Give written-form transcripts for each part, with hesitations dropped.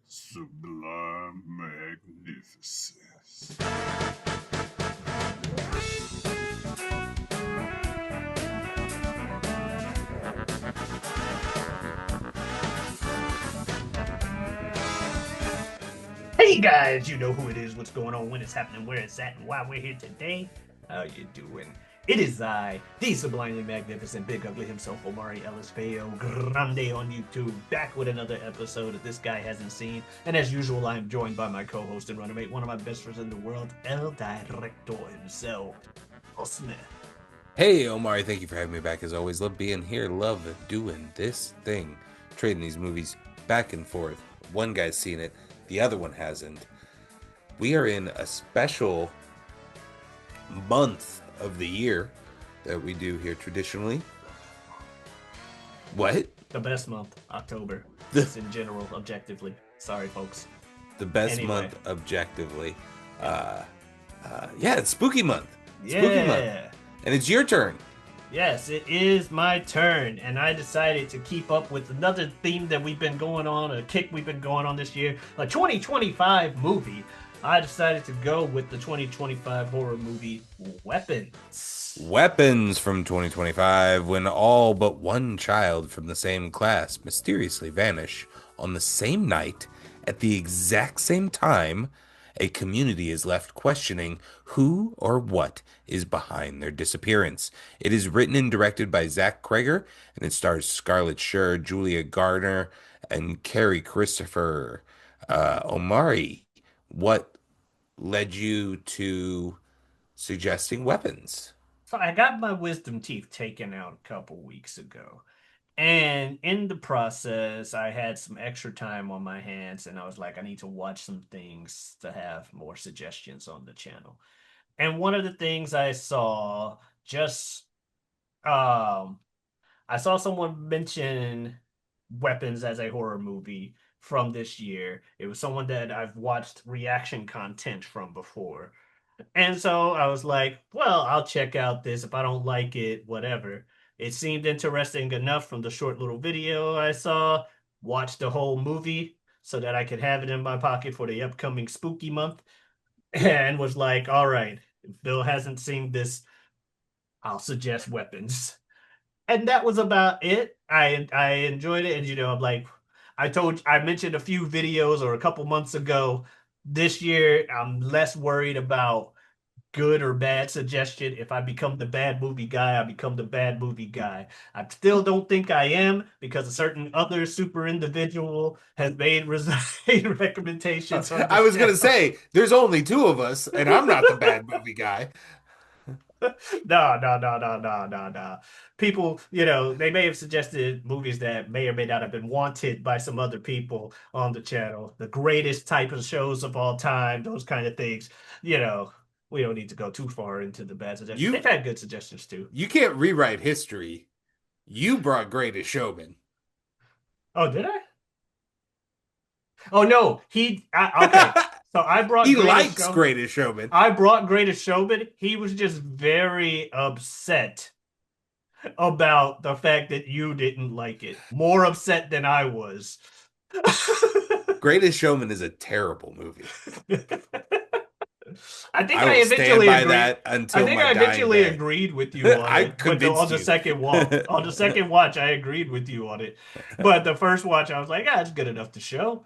Sublime magnificence. Hey guys, you know who it is, what's going on, when it's happening, where it's at, and why we're here today. How you doing? It is I, the sublimely magnificent Big Ugly himself, Omari Ellis Feo Grande on YouTube, back with another episode that this guy hasn't seen. And as usual, I am joined by my co-host and runnermate, one of my best friends in the world, El Director himself, Will Smith. Hey, Omari, thank you for having me back as always. Love being here, love doing this thing, trading these movies back and forth. One guy's seen it, the other one hasn't. We are in a special month of the year that we do here traditionally. What? The best month, October, The, just in general, objectively. Sorry, folks. the best Anyway, month objectively. Yeah, it's spooky month. Spooky month. yeah. And it's your turn. Yes, it is my turn, and I decided to keep up with another theme that we've been going on, a kick we've been going on this year, a 2025 movie. I decided to go with the 2025 horror movie Weapons. Weapons from 2025, when all but one child from the same class mysteriously vanish on the same night at the exact same time, a community is left questioning who or what is behind their disappearance. It is written and directed by Zach Kreger, and it stars Scarlett Sher, Julia Garner, and Carrie Christopher. Omari, what led you to suggesting weapons? So I got my wisdom teeth taken out a couple weeks ago. And in the process, I had some extra time on my hands, and I was like, I need to watch some things to have more suggestions on the channel. And one of the things I saw just um I saw someone mention Weapons as a horror movie from this year. It was someone that I've watched reaction content from before. And so I was like, well, I'll check out this. If I don't like it, whatever. It seemed interesting enough from the short little video I saw. Watched the whole movie so that I could have it in my pocket for the upcoming spooky month. And was like, all right, if Bill hasn't seen this, I'll suggest Weapons. And that was about it. I enjoyed it, and I'm like, I mentioned a few videos or a couple months ago. This year, I'm less worried about good or bad suggestion. If I become the bad movie guy, I become the bad movie guy. I still don't think I am because a certain other super individual has made recommendations on I this was gonna channel. say there's only two of us, and I'm not the bad movie guy. No, no, no, no, no, no, no. People, they may have suggested movies that may or may not have been wanted by some other people on the channel. The greatest type of shows of all time, those kind of things. You know, we don't need to go too far into the bad suggestions. They've You had good suggestions too. you can't rewrite history. You brought Greatest Showman. Oh, did I? Oh no, okay. So I brought He Greatest likes Show. Greatest Showman. I brought Greatest Showman. He was just very upset about the fact that you didn't like it. More upset than I was. Greatest Showman is a terrible movie. I think I I will stand eventually by agreed. that I until think my I dying eventually day. agreed with you on I it, but on convinced the you. second walk, on the second watch, I agreed with you on it. But the first watch, I was like, it's good enough to show.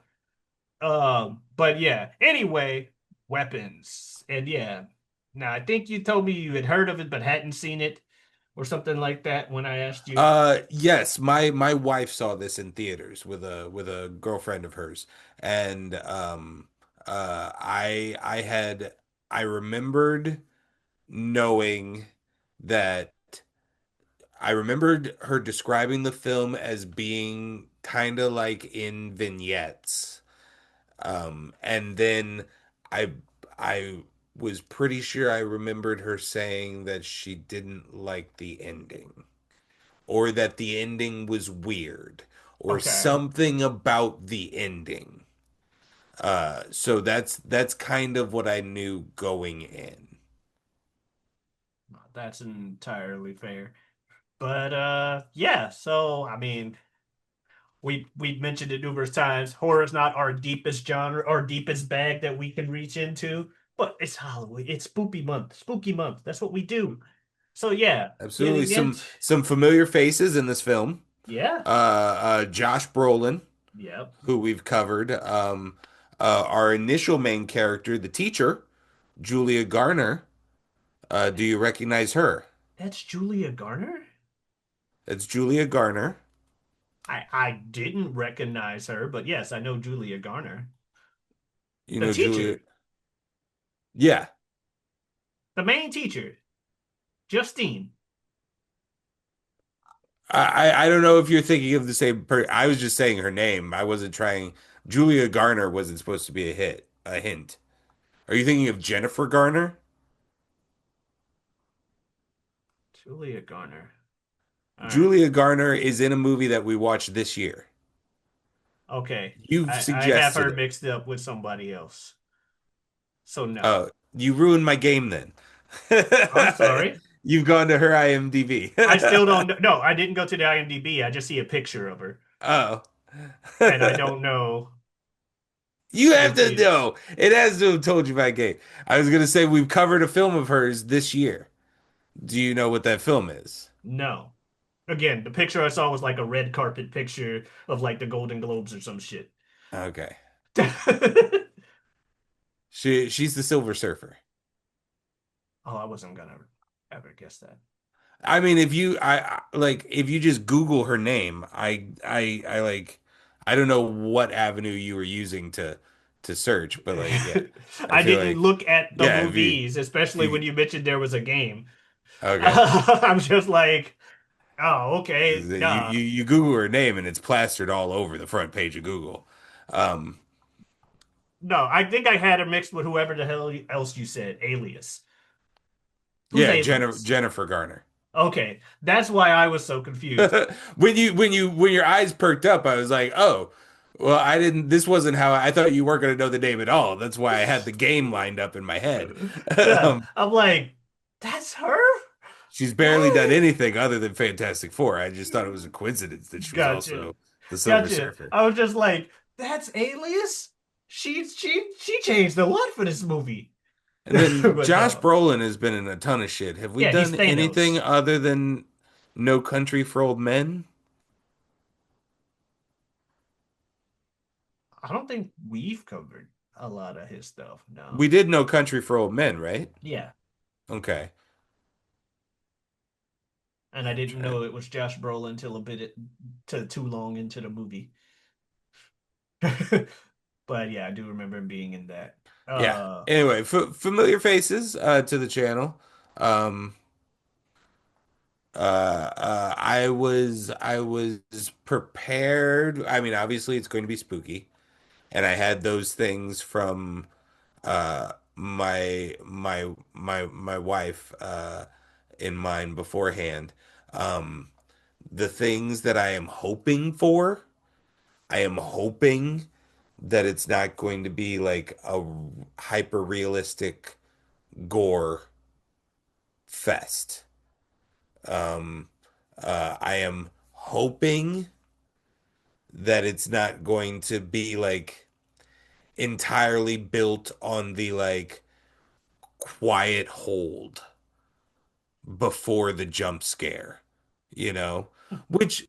But yeah. Anyway, weapons, and yeah. Now I think you told me you had heard of it but hadn't seen it, or something like that when I asked you. Yes, my wife saw this in theaters with a girlfriend of hers, and I remembered knowing that I remembered her describing the film as being kind of like in vignettes. And then I I was pretty sure I remembered her saying that she didn't like the ending or that the ending was weird or Okay. something about the ending. So that's kind of what I knew going in. That's entirely fair. But yeah, so I mean, We mentioned it numerous times. Horror is not our deepest genre or deepest bag that we can reach into, but it's Halloween. It's spooky month. Spooky month. That's what we do. So yeah, Absolutely. getting into Some familiar faces in this film. yeah, Josh Brolin, yep. who we've covered. Our initial main character, the teacher, Julia Garner. Do you recognize her? That's Julia Garner. It's Julia Garner. I didn't recognize her, but yes, I know Julia Garner. You The know Julia. teacher, Yeah. the main teacher, Justine. I don't know if you're thinking of the same per I was just saying her name. I wasn't trying. Julia Garner wasn't supposed to be a hint. Are you thinking of Jennifer Garner? Julia Garner. All right. Julia Garner is in a movie that we watched this year. Okay. You've I have suggested her it. mixed up with somebody else. So no. Oh, you ruined my game then. I'm sorry. You've gone to her IMDb. I still don't know. No, I didn't go to the IMDb. I just see a picture of her. Oh. And I don't know You who have she to is. know. It has to have told you my game. I was gonna say we've covered a film of hers this year. Do you know what that film is? No. Again, the picture I saw was like a red carpet picture of like the Golden Globes or some shit. Okay. Oh, She's the Silver Surfer. I wasn't gonna ever guess that. I mean, if you like if you just Google her name, I like I don't know what avenue you were using to search, but like yeah, I I feel didn't like look at the yeah, movies, especially if when you mentioned there was a game. okay. I'm just like, oh, okay. You Google her name and it's plastered all over the front page of Google. Um No, I think I had her mixed with whoever the hell else you said, Alias. Who's yeah, Alias? Jennifer Garner. Okay, that's why I was so confused. When your eyes perked up, I was like, "Oh, well, I didn't this wasn't how I thought you weren't going to know the name at all. That's why I had the game lined up in my head." Yeah, Um, I'm like, that's her? she's barely done What? anything other than Fantastic Four. I just thought it was a coincidence that she was Gotcha. also the Silver Gotcha. Surfer. I was just like, that's Alias? She changed a lot for this movie. And then But Josh no. Brolin has been in a ton of shit. Have we Yeah, he's done anything Thanos. other than No Country for Old Men? I don't think we've covered a lot of his stuff. No. We did No Country for Old Men, right? Yeah. Okay. And I didn't know it was Josh Brolin until a bit to too long into the movie. But yeah, I do remember him being in that. Yeah. Anyway, f familiar faces to the channel. Um, I was prepared. I mean, obviously it's going to be spooky, and I had those things from my wife in mind beforehand. Um, the things that I am hoping for, I am hoping that it's not going to be like a hyper realistic gore fest. Um, I am hoping that it's not going to be like entirely built on the like quiet hold before the jump scare, you know, which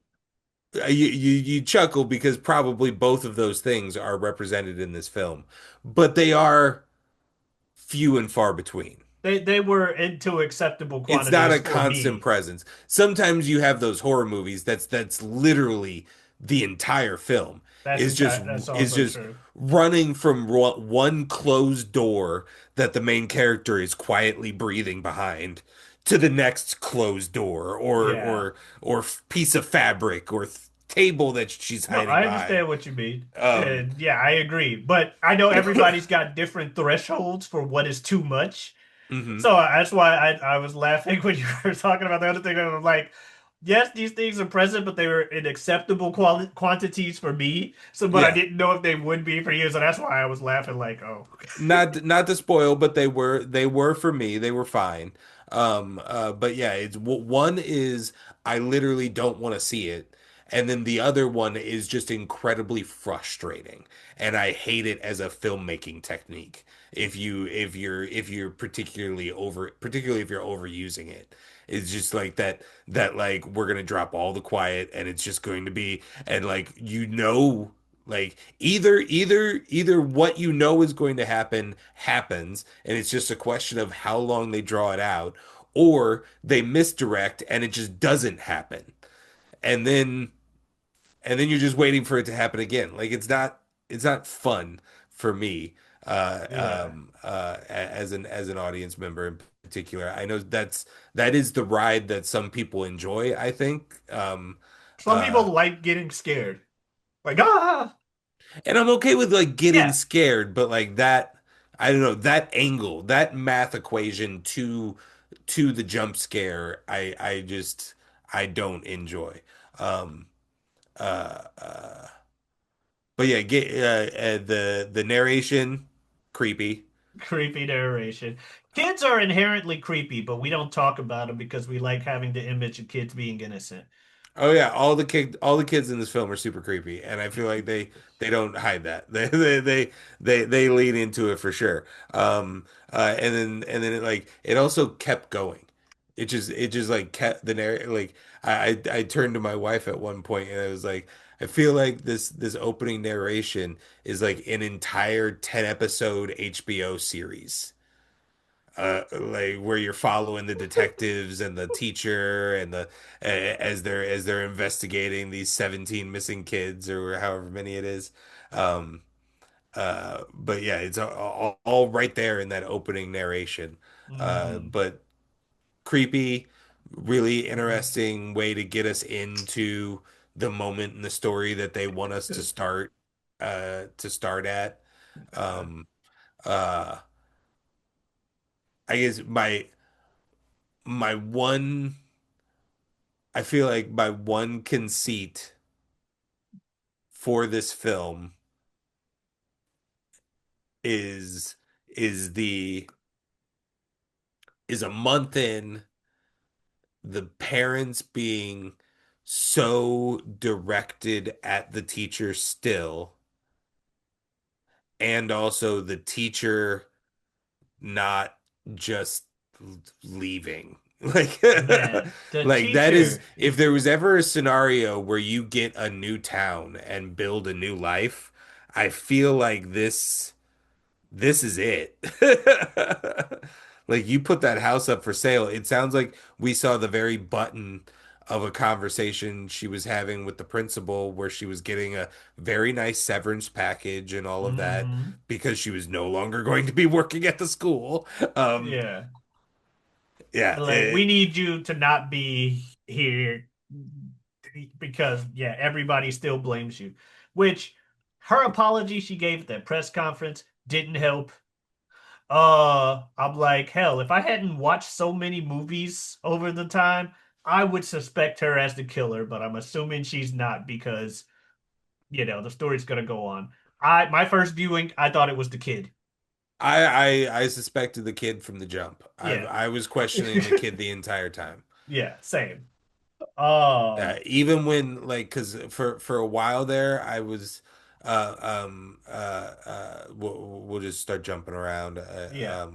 you chuckle because probably both of those things are represented in this film, but they are few and far between. they were into acceptable It's not quantities a for constant me. presence. Sometimes you have those horror movies that's literally the entire film That's is also just true. running from one closed door that the main character is quietly breathing behind to the next closed door Yeah. or piece of fabric or table that she's No, hiding I behind. understand what you mean. Um And yeah, I agree. But I know everybody's got different thresholds for what is too much. mhm. So that's why I was laughing when you were talking about the other thing. I was like, yes, these things are present, but they were in acceptable quantities for me. So, but I Yeah. didn't know if they would be for you. So that's why I was laughing like, oh. Not to spoil, but they were for me. They were fine. But yeah, it's one is I literally don't want to see it, and then the other one is just incredibly frustrating, and I hate it as a filmmaking technique. If you're particularly if you're overusing it, it's just like that like we're gonna drop all the quiet and it's just going to be, and like like either what you know is going to happen happens and it's just a question of how long they draw it out, or they misdirect and it just doesn't happen, and then you're just waiting for it to happen again. Like it's not fun for me, Yeah. as an audience member in particular. I know that is the ride that some people enjoy, I think. Some people like getting scared. Like, ah, And I'm okay with like getting yeah. scared, but like that, I don't know, that angle, that math equation to the jump scare, I don't enjoy. Um, uh, uh, but yeah, get the narration creepy. Creepy narration. Kids are inherently creepy, but we don't talk about them because we like having the image of kids being innocent. Oh yeah, all the kids in this film are super creepy, and I feel like they don't hide that. They lean into it for sure. And then it also kept going. It just like kept the narrative. Like I turned to my wife at one point and I was like, I feel like this opening narration is like an entire 10 episode HBO series, like where you're following the detectives and the teacher and as they're investigating these 17 missing kids or however many it is. um but yeah, it's all right there in that opening narration. Hmm. But creepy, really interesting way to get us into the moment in the story that they want us to start at. Okay. um uh I guess my one I feel like my one conceit for this film is is the is a month in, the parents being so directed at the teacher still, and also the teacher not just leaving. Like Man, the like that is, teacher. if there was ever a scenario where you get a new town and build a new life, I feel like this is it. Like you put that house up for sale. It sounds like we saw the very button of a conversation she was having with the principal where she was getting a very nice severance package and all of that Hmm. because she was no longer going to be working at the school. Um, Yeah. yeah, Like, we need you to not be here because, yeah, everybody still blames you. Which her apology she gave at that press conference didn't help. I'm like, hell, if I hadn't watched so many movies over the time, I would suspect her as the killer, but I'm assuming she's not because, the story's gonna go on. My first viewing, I thought it was the kid. I suspected the kid from the jump. Yeah. I was questioning the kid the entire time. Yeah, same. Um, Even when like, because for a while there, I was, we'll just start jumping around, yeah.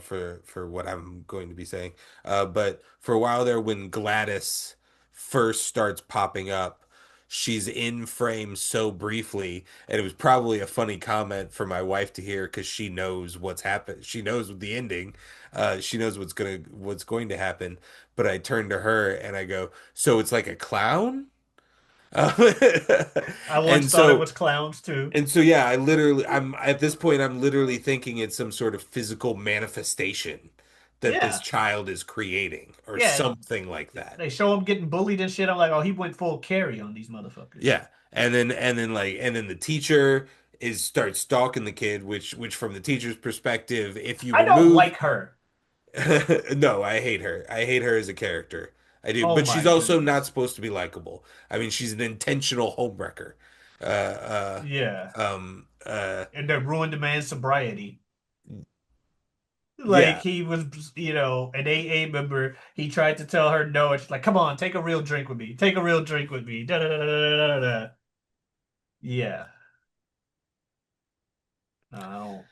for what I'm going to be saying. But for a while there, when Gladys first starts popping up, she's in frame so briefly, and it was probably a funny comment for my wife to hear because she knows what's happened. She knows the ending. She knows what's going to happen. But I turn to her and I go, so it's like a clown? Uh, I once and thought it so was clowns too. yeah, I'm at this point, I'm literally thinking it's some sort of physical manifestation that this Yeah. child is creating or Yeah. something like that. They show him getting bullied and shit. I'm like, oh, he went full carry on these motherfuckers. Yeah. And then the teacher is starts stalking the kid, which from the teacher's perspective, if you I don't remove like her. no, I hate her. I hate her as a character. I do, Oh but she's my also not goodness. supposed to be likable. I mean, she's an intentional homewrecker. Uh, Yeah. uh, um, uh, And they ruined the man's sobriety. Like Yeah. he was, an AA member. He tried to tell her no, and she's like, "Come on, take a real drink with me. Take a real drink with me." Da, da, da, da, da, da, da. Yeah, no,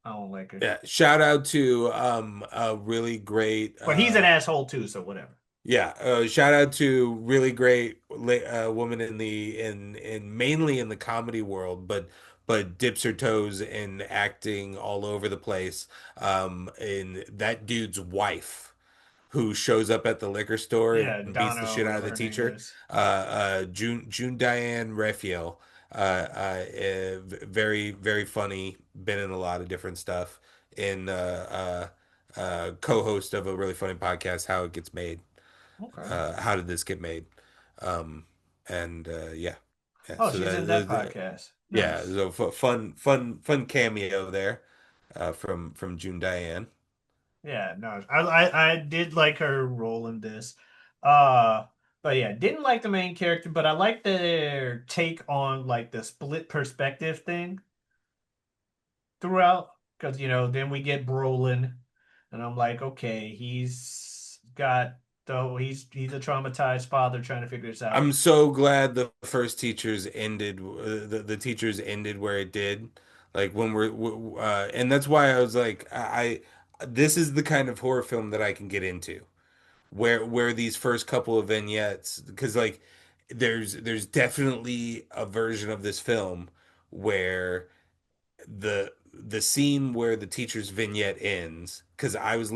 I don't like her. Yeah. Shout out to a really great But he's an asshole too, so whatever. yeah, shout out to really great woman in mainly in the comedy world, but dips her toes in acting all over the place. In that dude's wife, who shows up at the liquor store Yeah, and beats the Donna or shit out of whatever the her name teacher. is. June Diane Raphael, very very funny. Been in a lot of different stuff. In co-host of a really funny podcast, How It Gets Made. Okay. How did this get made? Um, and yeah, yeah. Oh, So she's in that podcast. yeah, Nice. so fun cameo there from June Diane. Yeah, no, I did like her role in this. Uh, but yeah, didn't like the main character, but I like their take on like the split perspective thing throughout. Because then we get Brolin, and I'm like, okay, he's a traumatized father trying to figure this out. I'm so glad the first teachers ended the teachers ended where it did. Like when and that's why I was like this is the kind of horror film that I can get into. Where these first couple of vignettes, because like there's definitely a version of this film where the scene where the teacher's vignette ends, because I was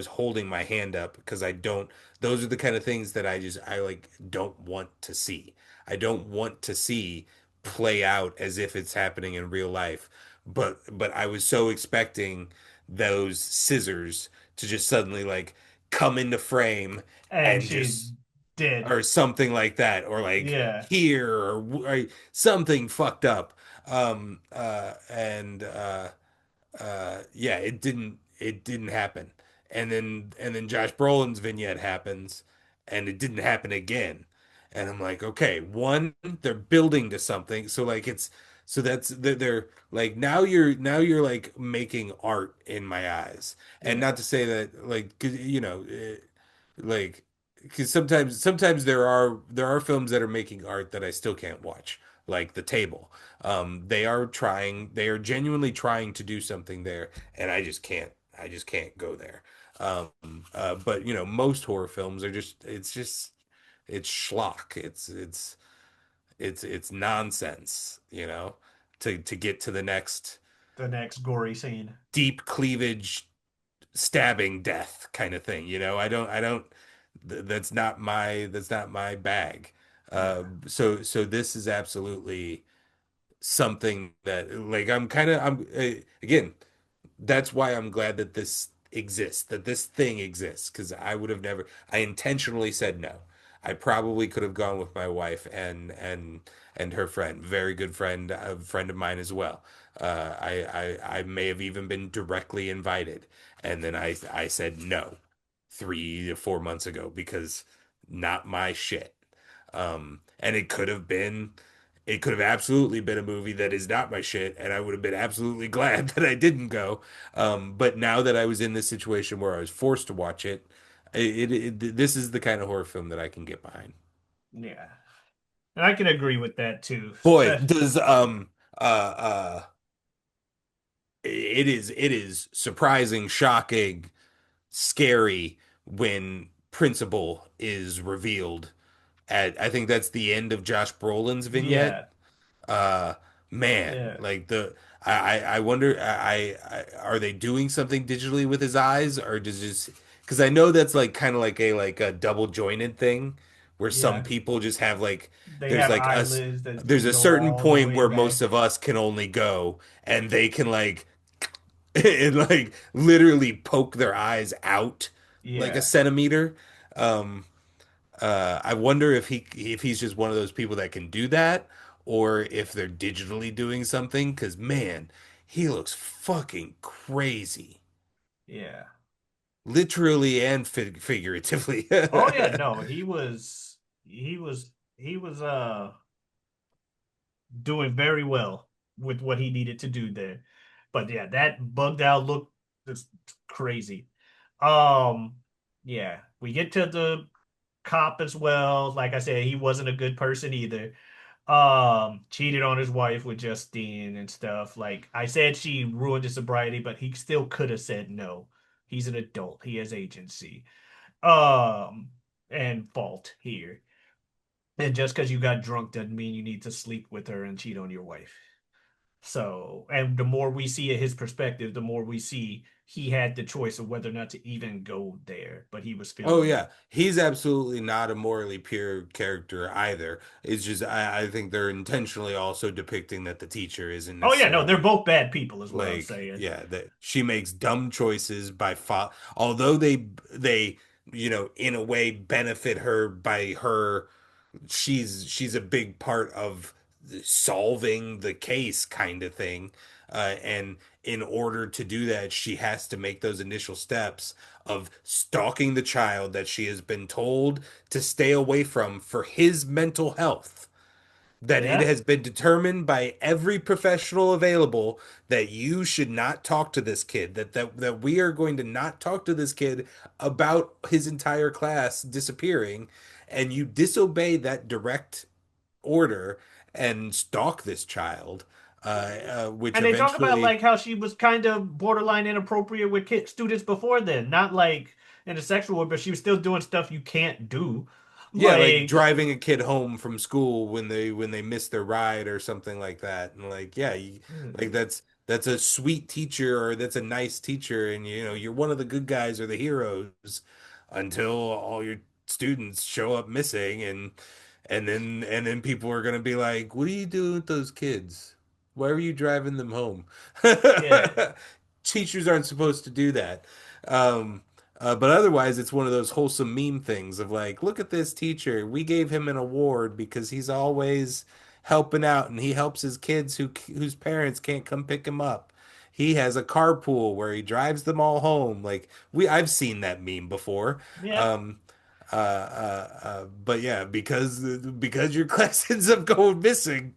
holding my hand up because I don't, those are the kind of things that I like don't want to see. I don't want to see play out as if it's happening in real life. But I was so expecting those scissors to just suddenly like come into frame And and she's just dead. or something like that, or like Yeah, here or something fucked up. And yeah, it didn't happen. And then Josh Brolin's vignette happens, and it didn't happen again. And I'm like, okay, one, they're building to something, so like it's so that's they're like now you're like making art in my eyes, and not yeah, to say that like 'cause, like because sometimes there are films that are making art that I still can't watch, like The Table. They are genuinely trying to do something there, and I just can't go there. But most horror films are it's schlock. It's nonsense, to get to the next the next gory scene. deep cleavage stabbing death kind of thing. I don't that's not my bag. Yeah, So this is absolutely something that like again, that's why I'm glad that this exists, that this thing exists, because I intentionally said no. I probably could have gone with my wife and her friend, very good friend, a friend of mine as well. I may have even been directly invited, and then I said no 3 to 4 months ago because not my shit. And it could have absolutely been a movie that is not my shit, and I would have been absolutely glad that I didn't go. But now that I was in this situation where I was forced to watch it, this is the kind of horror film that I can get behind. yeah, and I can agree with that too. Boy, does it is surprising, shocking, scary when Principal is revealed at, I think that's the end of Josh Brolin's vignette. Yeah, uh Man, yeah, like I wonder, are they doing something digitally with his eyes, or does just, because I know that's like kind of like a double jointed thing where some yeah. people just have like They there's have like us eyelids that there's can a go certain all the point way where most back. of us can only go, and they can like and like literally poke their eyes out like a Yeah, centimeter. um I wonder if he's just one of those people that can do that, or if they're digitally doing something. Because man, he looks fucking crazy, yeah. literally and figuratively. Oh yeah, no, he was doing very well with what he needed to do there. But yeah, that bugged out look It's crazy. Um, yeah, we get to the cop as well. Like I said, he wasn't a good person either. Cheated on his wife with Justine and stuff. Like I said, she ruined his sobriety, but he still could have said no. He's an adult. He has agency. Um, and fault here. And just because you got drunk doesn't mean you need to sleep with her and cheat on your wife. So, and the more we see his perspective, the more we see he had the choice of whether or not to even go there, but he was Oh feeling. yeah, he's absolutely not a morally pure character either. It's just I think they're intentionally also depicting that the teacher isn't Oh yeah, no, they're necessarily both bad people, is what I'm like saying. yeah, that she makes dumb choices by although they in a way benefit her by her she's a big part of solving the case kind of thing. And in order to do that, she has to make those initial steps of stalking the child that she has been told to stay away from for his mental health. That it Yeah, has been determined by every professional available that you should not talk to this kid, that we are going to not talk to this kid about his entire class disappearing, and you disobey that direct order and stalk this child, which and they talk about eventually, like how she was kind of borderline inappropriate with students before then, not like in a sexual way, but she was still doing stuff you can't do. yeah, like Like, driving a kid home from school when they miss their ride or something like that, and like, yeah, like that's a sweet teacher or that's a nice teacher, and you're one of the good guys or the heroes until all your students show up missing, and then people are gonna be like, "What are you doing with those kids? Why are you driving them home?" yeah, Teachers aren't supposed to do that. Um, but otherwise, it's one of those wholesome meme things of like, look at this teacher. We gave him an award because he's always helping out and he helps his kids whose parents can't come pick him up. He has a carpool where he drives them all home. Like I've seen that meme before. yeah. Um, but yeah, because your class ends up going missing.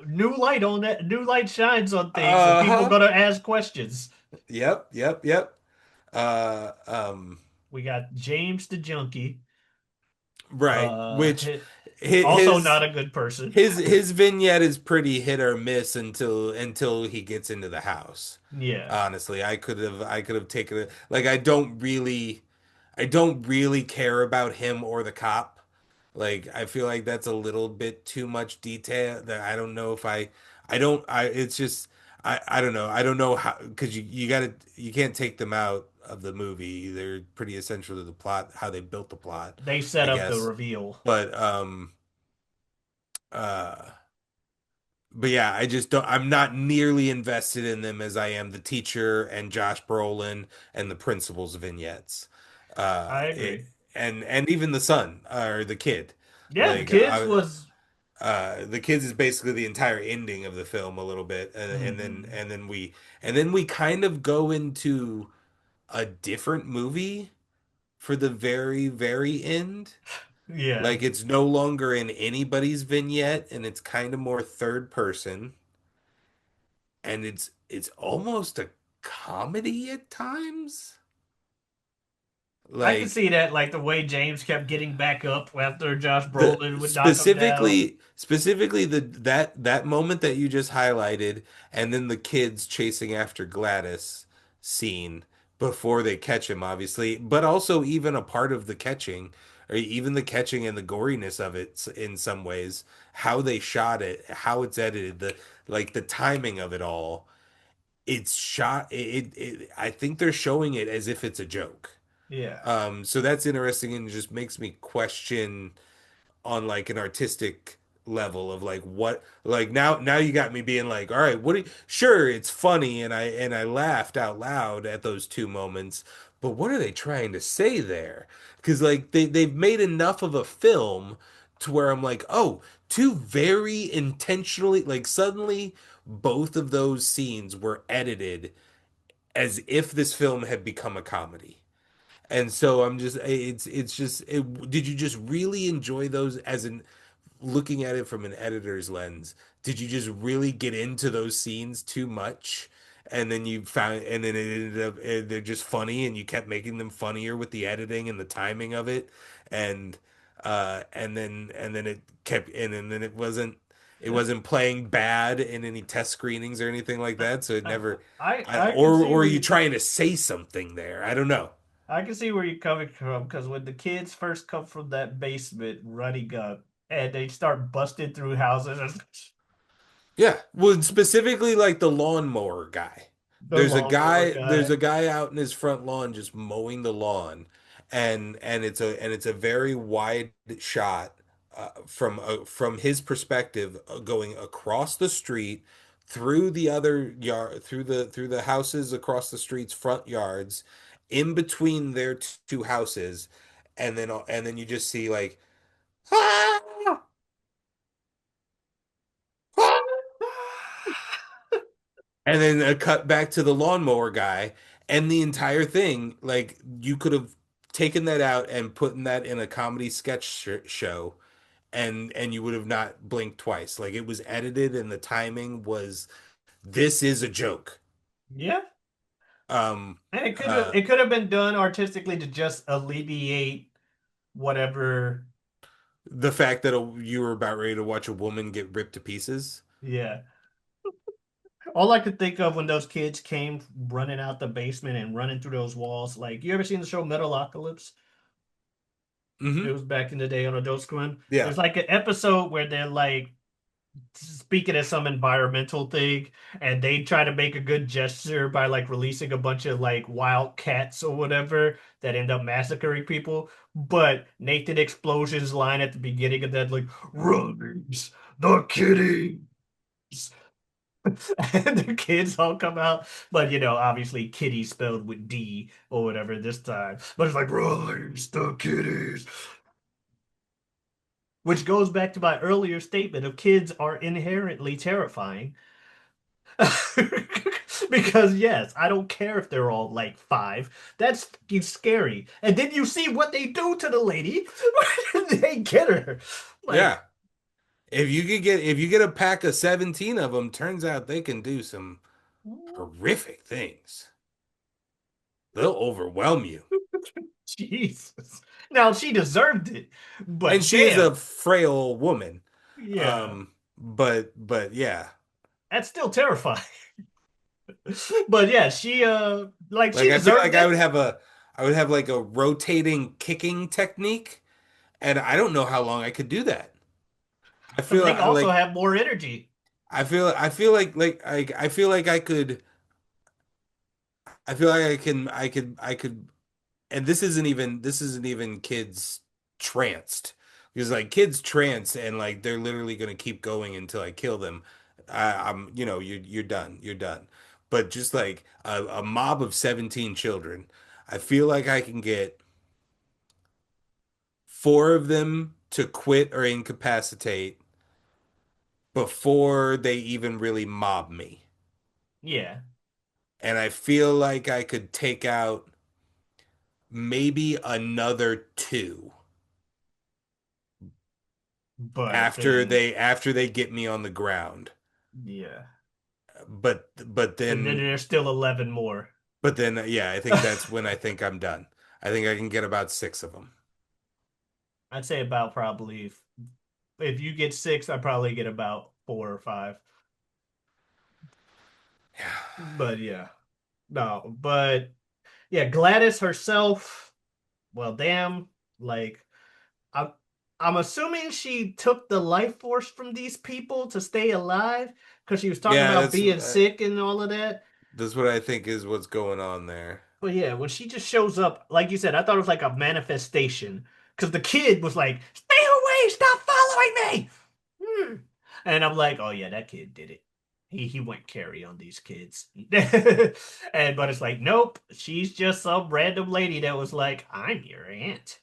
New light on that. New light shines on things, and people Uh-huh. gonna ask questions. Yep, yep, yep. Uh, um, We got James the junkie. right. Which Hi- also his not a good person. his vignette is pretty hit or miss until he gets into the house. Yeah, Honestly, I could have taken it like I don't really care about him or the cop. Like I feel like that's a little bit too much detail that I don't know if I don't I it's just I don't know. I don't know how because you can't take them out of the movie. They're pretty essential to the plot, how they built the plot, they I set up the guess. reveal. But uh but yeah, I just don't I'm not nearly invested in them as I am the teacher and Josh Brolin and the principal's vignettes. I It agree. and even the son or the kid. Yeah, the Like kids was. the kids is basically the entire ending of the film a little bit, and then Mhm. and then we kind of go into a different movie for the very very end. Yeah, Like it's no longer in anybody's vignette, and it's kind of more third person, and it's almost a comedy at times. I can Like see that. Like the way James kept getting back up after Josh the Brolin would knock him down. specifically that moment that you just highlighted, and then the kids chasing after Gladys scene before they catch him, obviously, but also even a part of the catching, or even the catching and the goriness of it in some ways, how they shot it, how it's edited, the timing of it all. It's shot. I think they're showing it as if it's a joke. Yeah, So that's interesting and just makes me question on like an artistic level of like what like now you got me being like all right sure it's funny and I laughed out loud at those two moments, but what are they trying to say there? Because like they've made enough of a film to where I'm like, oh, two very intentionally, like suddenly both of those scenes were edited as if this film had become a comedy. And so I'm just it's just did you just really enjoy those as in looking at it from an editor's lens? Did you just really get into those scenes too much and then you found, and then it ended up they're just funny, and you kept making them funnier with the editing and the timing of it, and and then it kept, and then it wasn't playing bad in any test screenings or anything like that, so it never, I can see or where are you you trying to say something there? I don't know. I can see where you're coming from because when the kids first come from that basement running up and they start busting through houses, Yeah, well, specifically like the lawnmower guy. the lawnmower There's guy. a guy out in his front lawn just mowing the lawn, and it's a very wide shot from his perspective, going across the street, through the other yard, through the houses across the street's front yards, in between their two houses, and then you just see like, ah! And then a cut back to the lawnmower guy, and the entire thing, like you could have taken that out and put that in a comedy sketch show, and you would have not blinked twice. Like it was edited, and the timing was, this is a joke. Yeah. Um, And uh, it could have been done artistically to just alleviate whatever. the fact that you were about ready to watch a woman get ripped to pieces. Yeah. All I could think of when those kids came running out the basement and running through those walls, like you ever seen the show Metalocalypse? It Hmm. was back in the day on Adult Swim. Yeah. There's like an episode where they're like speaking of some environmental thing, and they try to make a good gesture by like releasing a bunch of like wild cats or whatever that end up massacring people. But Nathan Explosion's line at the beginning of that, like, "Runs the kitties," and the kids all come out. But obviously, kitty spelled with D or whatever this time. But it's like, "Runs the kitties." Which goes back to my earlier statement of kids are inherently terrifying. Because yes, I don't care if they're all like 5. That's fucking scary. And then you see what they do to the lady when they get her. Like, Yeah. If you get a pack of 17 of them, turns out they can do some horrific things. They'll overwhelm you. Jesus. Now she deserved it, And but she is a damn. frail woman. Yeah, But yeah. that's still terrifying. But yeah, Like she I feel deserved like it. I would have like a rotating kicking technique, and I don't know how long I could do that. I But feel they also like have more energy. I feel I feel like I feel like I could, and this isn't even kids tranced, because like kids trance and like they're literally gonna keep going until I kill them. I'm, you're done, you're done. But just like a mob of 17 children, I feel like I can get 4 of them to quit or incapacitate before they even really mob me. Yeah, And I feel like I could take out maybe another 2 but then after they get me on the ground. yeah. But And then there's still 11 more. yeah, I think that's when I think I'm done. I think I can get about 6 of them. I'd say about probably if you get 6, I probably get about 4 or 5. Yeah. But yeah, no, but yeah, Gladys herself. Well, damn, like I'm, I'm assuming she took the life force from these people to stay alive because she was talking Yeah, about being sick and all of that. that's what I think is what's going on there. But yeah, when she just shows up, like you said, I thought it was like a manifestation because the kid was like, "Stay away! Stop following me!" Hmm. And I'm like, "Oh yeah, that kid did it. He went carry on these kids." And but it's like, nope, she's just some random lady that was like, "I'm your aunt.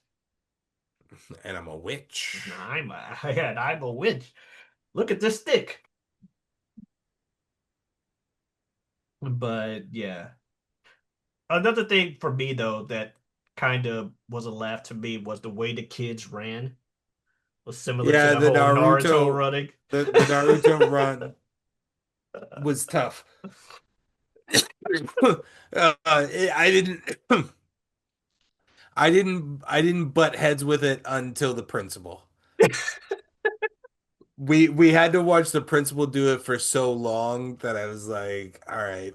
And I'm a witch. I'm a witch. Look at this stick." But yeah, another thing for me though that kind of was a laugh to me was the way the kids ran was similar to Yeah, the whole Naruto running. The Naruto run was tough. I didn't I didn't butt heads with it until the principal. We had to watch the principal do it for so long that I was like, all right,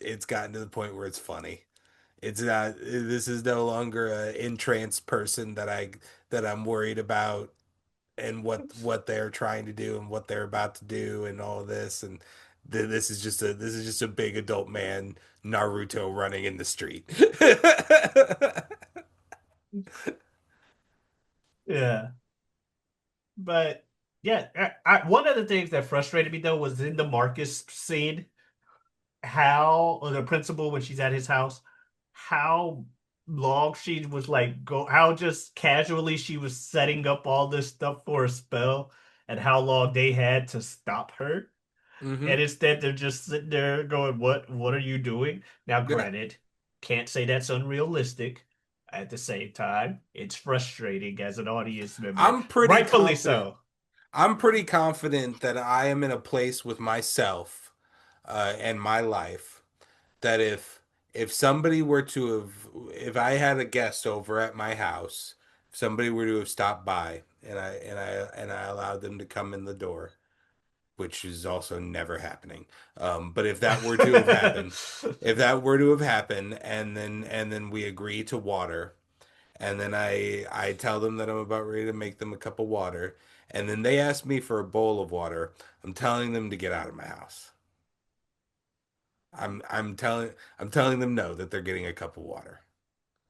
it's gotten to the point where it's funny. It's not, this is no longer a entranced person that I'm worried about and what they're trying to do and what they're about to do and all of this, and this is just a big adult man Naruto running in the street. Yeah. But yeah, one of the things that frustrated me though was in the Marcus scene, how or the principal when she's at his house, how long she was like go how just casually she was setting up all this stuff for a spell and how long they had to stop her. Hmm. And instead they're just sitting there going, what are you doing? Now, Yeah. granted, can't say that's unrealistic. At the same time, it's frustrating as an audience member. I'm pretty Rightfully confident. so. I'm pretty confident that I am in a place with myself and my life that if somebody were to have if I had a guest over at my house, if somebody were to have stopped by and I allowed them to come in the door, which is also never happening. But if that were to have happened, if that were to have happened, and then we agree to water, and then I tell them that I'm about ready to make them a cup of water, and then they ask me for a bowl of water, I'm telling them to get out of my house. I'm telling them no, that they're getting a cup of water.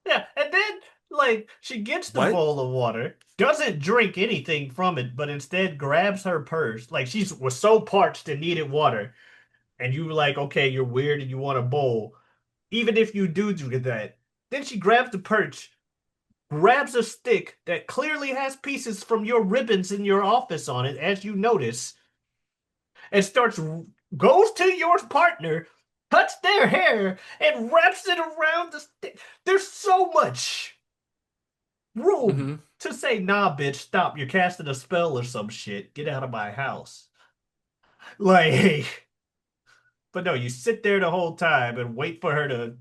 Yeah, and then like she gets the What? bowl of water, doesn't drink anything from it, but instead grabs her purse. Like she was so parched and needed water, and you were like, okay, you're weird and you want a bowl. Even if you do that, then she grabs the purse, grabs a stick that clearly has pieces from your ribbons in your office on it, as you notice, and starts goes to your partner, cuts their hair, and wraps it around the stick. There's so much room Hmm. to say, nah, bitch, stop. You're casting a spell or some shit. Get out of my house. Like, but no, you sit there the whole time and wait for her to,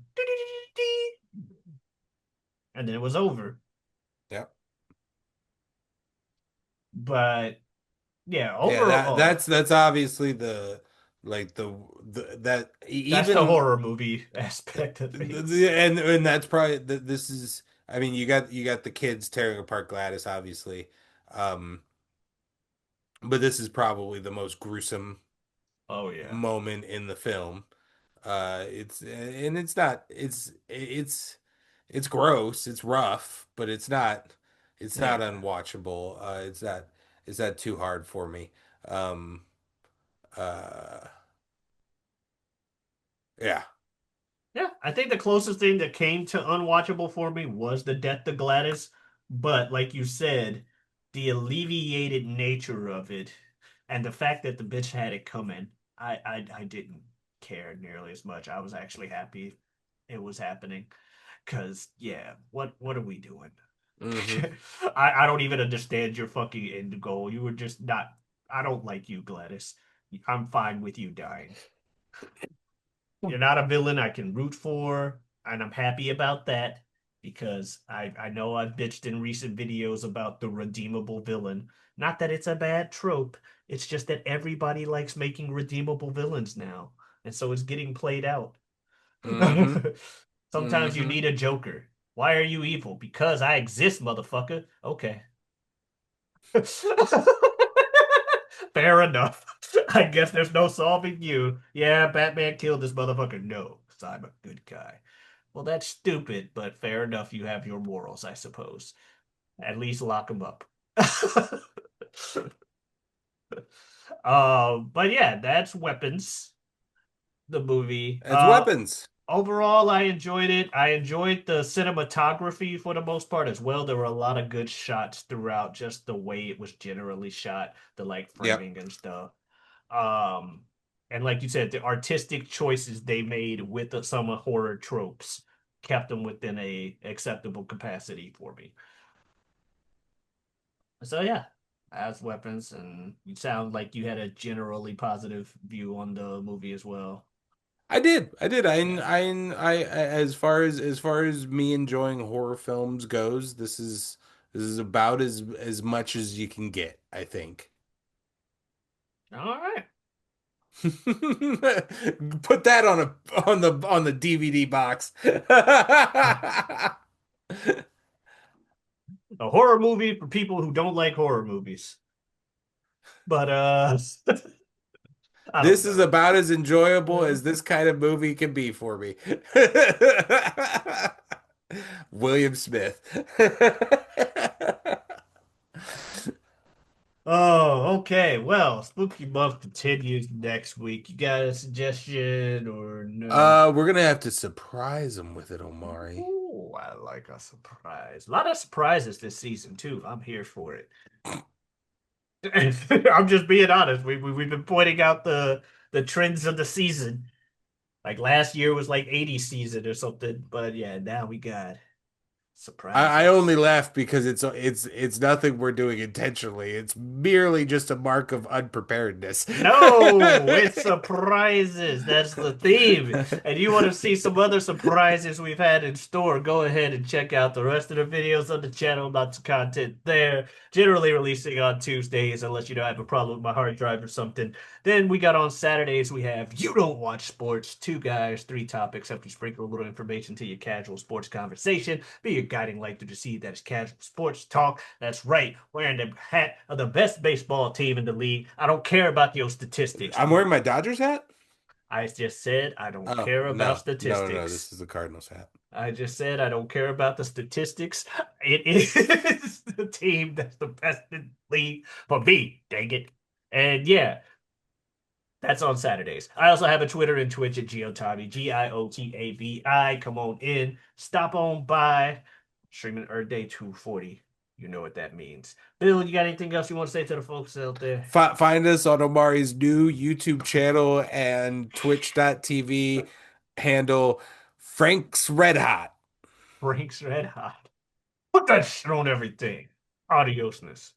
and then it was over. Yep. But yeah, Yeah, overall, that's obviously the like the that that's the even horror movie aspect of things. and that's probably this is, I mean, you got the kids tearing apart Gladys, obviously. Um, but this is probably the most gruesome Oh yeah. moment in the film. It's and it's not it's gross, it's rough, but it's not Yeah. unwatchable. It's not too hard for me. Um, uh, yeah, Yeah, I think the closest thing that came to unwatchable for me was the death of Gladys. But like you said, the alleviated nature of it and the fact that the bitch had it coming, I didn't care nearly as much. I was actually happy it was happening. Cause yeah, what are we doing? hmm I don't even understand your fucking end goal. You were just not I don't like you, Gladys. I'm fine with you dying. You're not a villain I can root for, and I'm happy about that because I know I've bitched in recent videos about the redeemable villain. Not that it's a bad trope, it's just that everybody likes making redeemable villains now, and so it's getting played out. hmm Sometimes you hmm need a Joker. Why are you evil? Because I exist, motherfucker. Okay. Fair enough. I guess there's no solving you. Yeah, Batman killed this motherfucker. No, because I'm a good guy. Well, that's stupid, but fair enough. You have your morals, I suppose. At least lock him up. But yeah, that's Weapons, the movie. It's weapons. Overall, I enjoyed it. I enjoyed the cinematography for the most part as well. There were a lot of good shots throughout, just the way it was generally shot, the like Yep. framing and stuff. Um, and like you said, the artistic choices they made with some horror tropes kept them within a acceptable capacity for me. So yeah, as weapons, and you sound like you had a generally positive view on the movie as well. I did. I did. Yeah. As far as me enjoying horror films goes, this is about as much as you can get, I think. All right. Put that on on the DVD box. A horror movie for people who don't like horror movies. But I don't This is know. about as enjoyable as this kind of movie can be for me. William Smith. Oh, okay. Well, Spooky Month continues next week. You got a suggestion or no? We're gonna have to surprise him with it, Omari. Ooh, I like a surprise. A lot of surprises this season too. I'm here for it. I'm just being honest. We've been pointing out the trends of the season. Like last year was like 80 season or something, but yeah, now we got I only surprises. laugh because it's nothing we're doing intentionally. It's merely just a mark of unpreparedness. No, it's surprises. That's the theme. And you want to see some other surprises we've had in store, go ahead and check out the rest of the videos on the channel. Lots of content there. Generally releasing on Tuesdays, unless you don't have a problem with my hard drive or something. Then we got on Saturdays, we have You Don't Watch Sports, two guys, three topics, help you sprinkle a little information to your casual sports conversation. Be your guiding light through the sea that is casual sports talk. That's right, wearing the hat of the best baseball team in the league. I don't care about your statistics. I'm wearing my Dodgers hat? I just said I don't Oh, care about no. statistics. This is the Cardinals hat. I just said I don't care about the statistics. It is the team that's the best in the league for me, dang it. And yeah, that's on Saturdays. I also have a Twitter and Twitch at Giotavi, Giotavi. Come on in, stop on by. Streaming Earth Day 240. You know what that means. Bill, you got anything else you want to say to the folks out there? Find us on Omari's new YouTube channel and twitch.tv handle Frank's Red Hot. Frank's Red Hot. Put that shit on everything. Adiosness.